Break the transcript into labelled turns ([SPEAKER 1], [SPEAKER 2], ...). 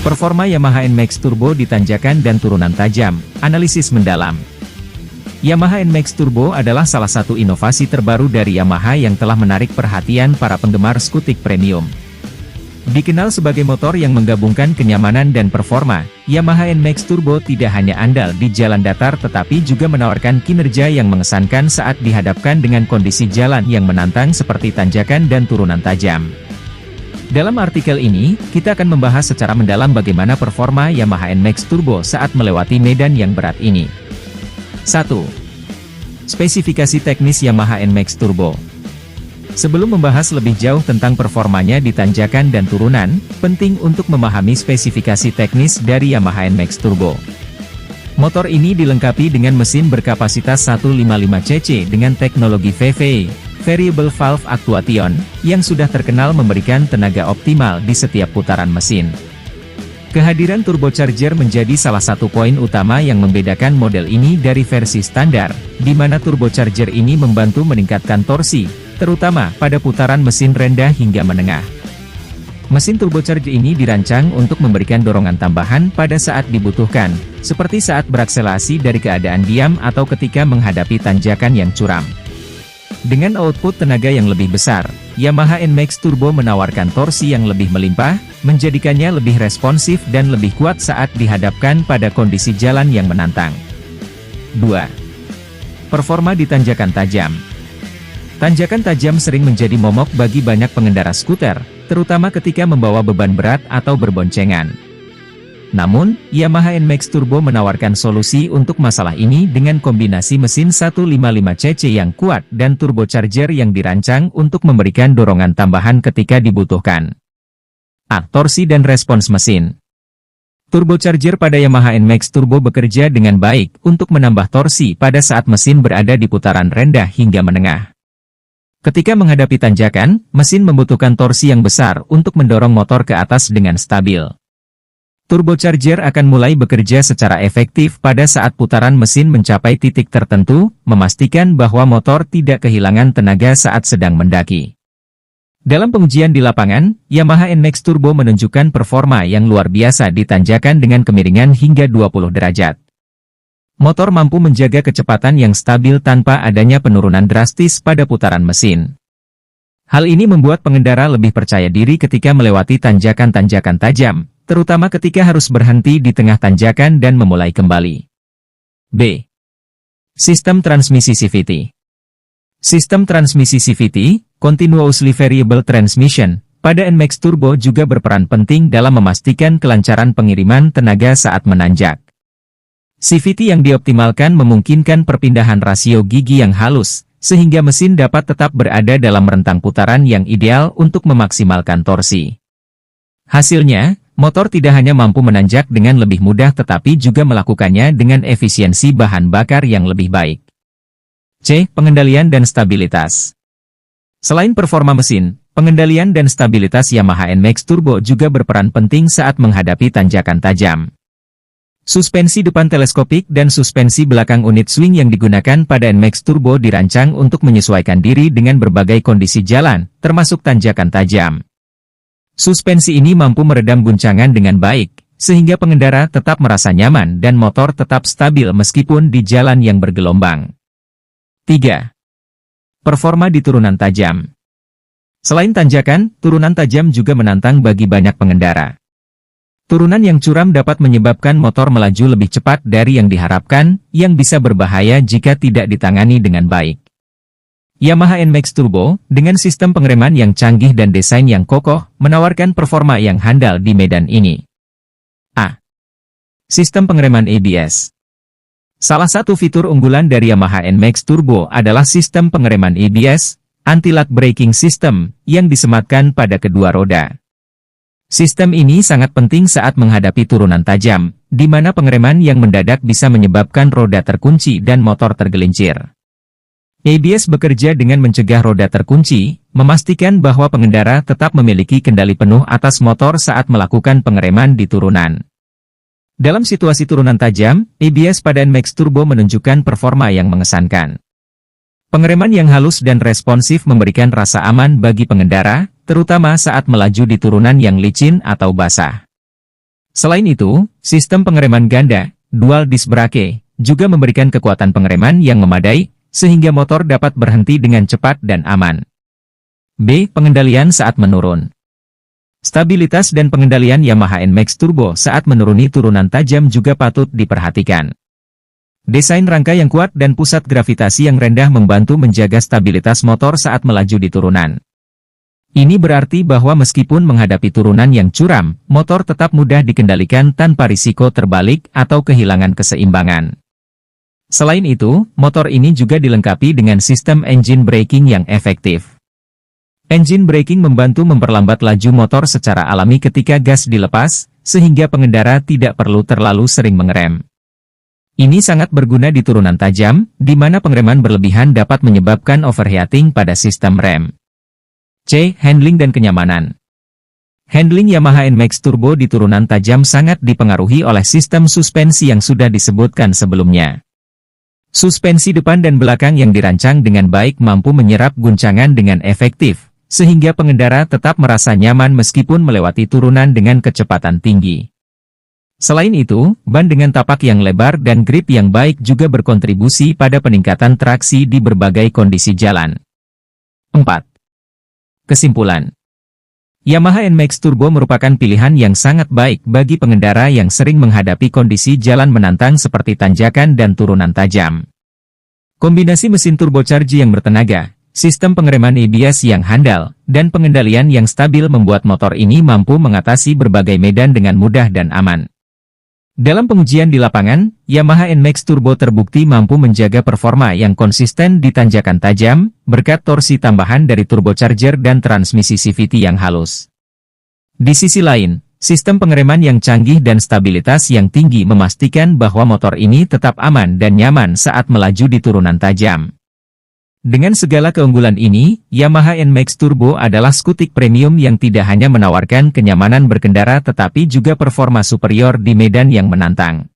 [SPEAKER 1] Performa Yamaha NMAX Turbo di tanjakan dan turunan tajam, analisis mendalam. Yamaha NMAX Turbo adalah salah satu inovasi terbaru dari Yamaha yang telah menarik perhatian para penggemar skutik premium. Dikenal sebagai motor yang menggabungkan kenyamanan dan performa, Yamaha NMAX Turbo tidak hanya andal di jalan datar tetapi juga menawarkan kinerja yang mengesankan saat dihadapkan dengan kondisi jalan yang menantang seperti tanjakan dan turunan tajam. Dalam artikel ini, kita akan membahas secara mendalam bagaimana performa Yamaha NMAX Turbo saat melewati medan yang berat ini. 1. Spesifikasi teknis Yamaha NMAX Turbo. Sebelum membahas lebih jauh tentang performanya di tanjakan dan turunan, penting untuk memahami spesifikasi teknis dari Yamaha NMAX Turbo. Motor ini dilengkapi dengan mesin berkapasitas 155 cc dengan teknologi VV, Variable Valve Actuation, yang sudah terkenal memberikan tenaga optimal di setiap putaran mesin. Kehadiran turbocharger menjadi salah satu poin utama yang membedakan model ini dari versi standar, di mana turbocharger ini membantu meningkatkan torsi, terutama pada putaran mesin rendah hingga menengah. Mesin turbocharger ini dirancang untuk memberikan dorongan tambahan pada saat dibutuhkan, seperti saat berakselerasi dari keadaan diam atau ketika menghadapi tanjakan yang curam. Dengan output tenaga yang lebih besar, Yamaha NMAX Turbo menawarkan torsi yang lebih melimpah, menjadikannya lebih responsif dan lebih kuat saat dihadapkan pada kondisi jalan yang menantang. 2. Performa di tanjakan tajam. Tanjakan tajam sering menjadi momok bagi banyak pengendara skuter, terutama ketika membawa beban berat atau berboncengan. Namun, Yamaha NMAX Turbo menawarkan solusi untuk masalah ini dengan kombinasi mesin 155 cc yang kuat dan turbocharger yang dirancang untuk memberikan dorongan tambahan ketika dibutuhkan. Torsi dan respons mesin. Turbocharger pada Yamaha NMAX Turbo bekerja dengan baik untuk menambah torsi pada saat mesin berada di putaran rendah hingga menengah. Ketika menghadapi tanjakan, mesin membutuhkan torsi yang besar untuk mendorong motor ke atas dengan stabil. Turbocharger akan mulai bekerja secara efektif pada saat putaran mesin mencapai titik tertentu, memastikan bahwa motor tidak kehilangan tenaga saat sedang mendaki. Dalam pengujian di lapangan, Yamaha NMAX Turbo menunjukkan performa yang luar biasa di tanjakan dengan kemiringan hingga 20 derajat. Motor mampu menjaga kecepatan yang stabil tanpa adanya penurunan drastis pada putaran mesin. Hal ini membuat pengendara lebih percaya diri ketika melewati tanjakan-tanjakan tajam, terutama ketika harus berhenti di tengah tanjakan dan memulai kembali. B. Sistem transmisi CVT. Sistem transmisi CVT, Continuously Variable Transmission, pada NMAX Turbo juga berperan penting dalam memastikan kelancaran pengiriman tenaga saat menanjak. CVT yang dioptimalkan memungkinkan perpindahan rasio gigi yang halus, sehingga mesin dapat tetap berada dalam rentang putaran yang ideal untuk memaksimalkan torsi. Hasilnya, motor tidak hanya mampu menanjak dengan lebih mudah tetapi juga melakukannya dengan efisiensi bahan bakar yang lebih baik. C. Pengendalian dan stabilitas. Selain performa mesin, pengendalian dan stabilitas Yamaha NMAX Turbo juga berperan penting saat menghadapi tanjakan tajam. Suspensi depan teleskopik dan suspensi belakang unit swing yang digunakan pada NMAX Turbo dirancang untuk menyesuaikan diri dengan berbagai kondisi jalan, termasuk tanjakan tajam. Suspensi ini mampu meredam guncangan dengan baik, sehingga pengendara tetap merasa nyaman dan motor tetap stabil meskipun di jalan yang bergelombang. 3. Performa di turunan tajam. Selain tanjakan, turunan tajam juga menantang bagi banyak pengendara. Turunan yang curam dapat menyebabkan motor melaju lebih cepat dari yang diharapkan, yang bisa berbahaya jika tidak ditangani dengan baik. Yamaha NMAX Turbo, dengan sistem pengereman yang canggih dan desain yang kokoh, menawarkan performa yang handal di medan ini. A. Sistem pengereman ABS. Salah satu fitur unggulan dari Yamaha NMAX Turbo adalah sistem pengereman ABS, Anti-Lock Braking System, yang disematkan pada kedua roda. Sistem ini sangat penting saat menghadapi turunan tajam, di mana pengereman yang mendadak bisa menyebabkan roda terkunci dan motor tergelincir. ABS bekerja dengan mencegah roda terkunci, memastikan bahwa pengendara tetap memiliki kendali penuh atas motor saat melakukan pengereman di turunan. Dalam situasi turunan tajam, ABS pada NMAX Turbo menunjukkan performa yang mengesankan. Pengereman yang halus dan responsif memberikan rasa aman bagi pengendara, terutama saat melaju di turunan yang licin atau basah. Selain itu, sistem pengereman ganda, dual disc brake, juga memberikan kekuatan pengereman yang memadai, sehingga motor dapat berhenti dengan cepat dan aman. B. Pengendalian saat menurun. Stabilitas dan pengendalian Yamaha NMAX Turbo saat menuruni turunan tajam juga patut diperhatikan. Desain rangka yang kuat dan pusat gravitasi yang rendah membantu menjaga stabilitas motor saat melaju di turunan. Ini berarti bahwa meskipun menghadapi turunan yang curam, motor tetap mudah dikendalikan tanpa risiko terbalik atau kehilangan keseimbangan. Selain itu, motor ini juga dilengkapi dengan sistem engine braking yang efektif. Engine braking membantu memperlambat laju motor secara alami ketika gas dilepas, sehingga pengendara tidak perlu terlalu sering mengerem. Ini sangat berguna di turunan tajam, di mana pengereman berlebihan dapat menyebabkan overheating pada sistem rem. C. Handling dan kenyamanan. Handling Yamaha NMAX Turbo di turunan tajam sangat dipengaruhi oleh sistem suspensi yang sudah disebutkan sebelumnya. Suspensi depan dan belakang yang dirancang dengan baik mampu menyerap guncangan dengan efektif, sehingga pengendara tetap merasa nyaman meskipun melewati turunan dengan kecepatan tinggi. Selain itu, ban dengan tapak yang lebar dan grip yang baik juga berkontribusi pada peningkatan traksi di berbagai kondisi jalan. 4. Kesimpulan. Yamaha NMAX Turbo merupakan pilihan yang sangat baik bagi pengendara yang sering menghadapi kondisi jalan menantang seperti tanjakan dan turunan tajam. Kombinasi mesin turbocharge yang bertenaga, sistem pengereman ABS yang handal, dan pengendalian yang stabil membuat motor ini mampu mengatasi berbagai medan dengan mudah dan aman. Dalam pengujian di lapangan, Yamaha NMAX Turbo terbukti mampu menjaga performa yang konsisten di tanjakan tajam, berkat torsi tambahan dari turbocharger dan transmisi CVT yang halus. Di sisi lain, sistem pengereman yang canggih dan stabilitas yang tinggi memastikan bahwa motor ini tetap aman dan nyaman saat melaju di turunan tajam. Dengan segala keunggulan ini, Yamaha NMAX Turbo adalah skutik premium yang tidak hanya menawarkan kenyamanan berkendara tetapi juga performa superior di medan yang menantang.